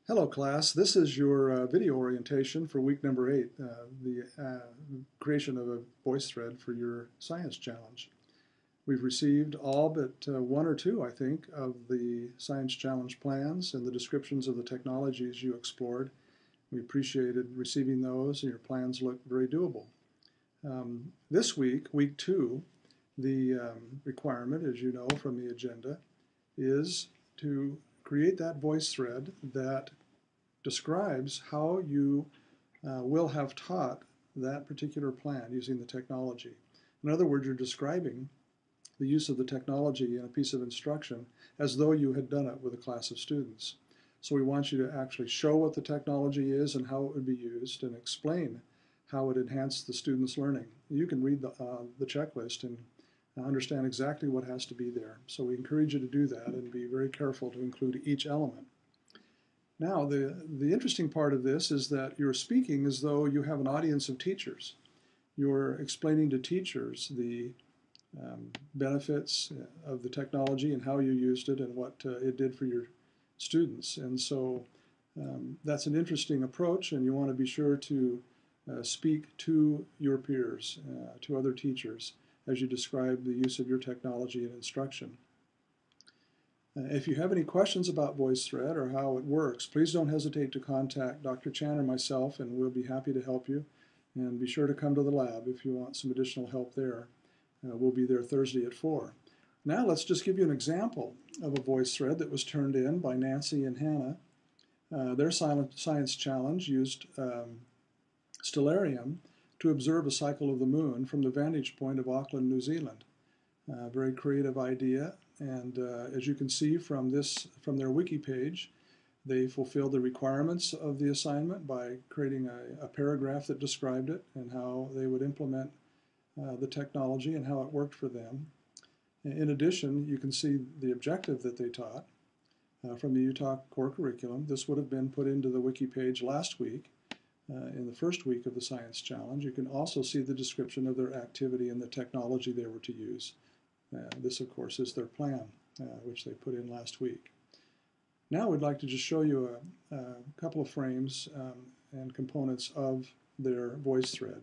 Hello class, this is your video orientation for week number 8, the creation of a voice thread for your science challenge. We've received all but one or two, I think, of the science challenge plans and the descriptions of the technologies you explored. We appreciated receiving those, and your plans look very doable. This week, week 2, the requirement, as you know from the agenda, is to create that voice thread that describes how you will have taught that particular plan using the technology. In other words, you're describing the use of the technology in a piece of instruction as though you had done it with a class of students. So we want you to actually show what the technology is and how it would be used and explain how it enhanced the students' learning. You can read the checklist and understand exactly what has to be there. So we encourage you to do that and be very careful to include each element. Now, the interesting part of this is that you're speaking as though you have an audience of teachers. You're explaining to teachers the benefits of the technology and how you used it and what it did for your students. And so that's an interesting approach, and you want to be sure to speak to your peers, to other teachers, as you describe the use of your technology in instruction. If you have any questions about VoiceThread or how it works, please don't hesitate to contact Dr. Chan or myself, and we'll be happy to help you. And be sure to come to the lab if you want some additional help there. We'll be there Thursday at 4. Now let's just give you an example of a VoiceThread that was turned in by Nancy and Hannah. Their science challenge used Stellarium to observe a cycle of the moon from the vantage point of Auckland, New Zealand. Very creative idea, and as you can see from their wiki page, they fulfilled the requirements of the assignment by creating a paragraph that described it and how they would implement the technology and how it worked for them. In addition, you can see the objective that they taught from the Utah core curriculum. This would have been put into the wiki page last week in the first week of the science challenge. You can also see the description of their activity and the technology they were to use. This, of course, is their plan, which they put in last week. Now we'd like to just show you a couple of frames and components of their voice thread.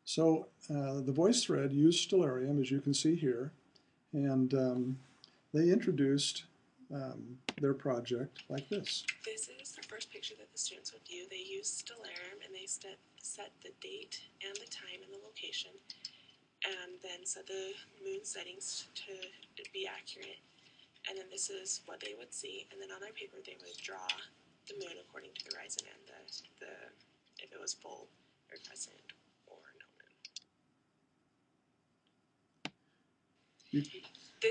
So the voice thread used Stellarium, as you can see here, and they introduced their project like this. This is the first picture that the students would view. They used Stellarium and they set the date and the time and the location, and then set the moon settings to be accurate. And then this is what they would see, and then on their paper they would draw the moon according to the horizon and the if it was full or crescent or no moon.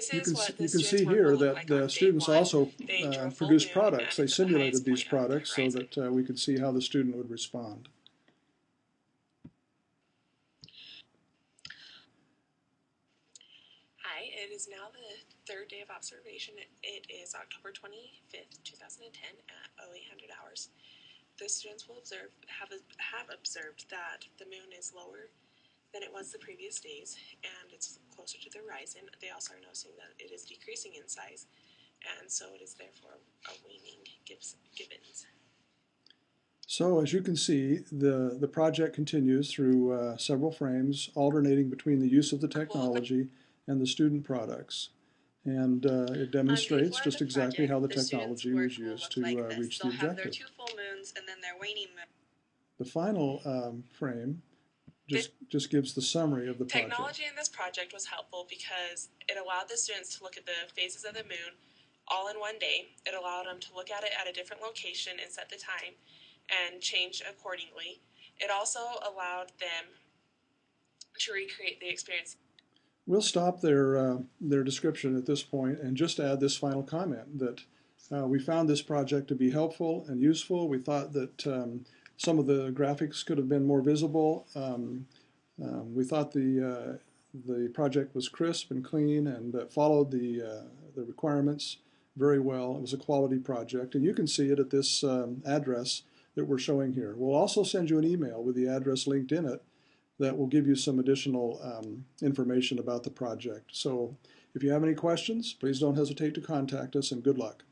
You can see here that the students also produced products. They simulated these products so that we could see how the student would respond. Hi, it is now the third day of observation. It is October 25th, 2010 at 0800 hours. The students will have observed that the moon is lower than it was the previous days, and it's closer to the horizon. They also are noticing that it is decreasing in size, and so it is therefore a waning gibbons. So as you can see, the project continues through several frames, alternating between the use of the technology and the student products. And it demonstrates just exactly how the technology was used to reach the objective. They'll have their 2 full moons and then their waning moon. The final frame just gives the summary of the project. Technology in this project was helpful because it allowed the students to look at the phases of the moon all in one day. It allowed them to look at it at a different location and set the time and change accordingly. It also allowed them to recreate the experience. We'll stop their description at this point and just add this final comment that we found this project to be helpful and useful. We thought that some of the graphics could have been more visible. We thought the project was crisp and clean and followed the requirements very well. It was a quality project, and you can see it at this address that we're showing here. We'll also send you an email with the address linked in it that will give you some additional information about the project. So if you have any questions, please don't hesitate to contact us, and good luck.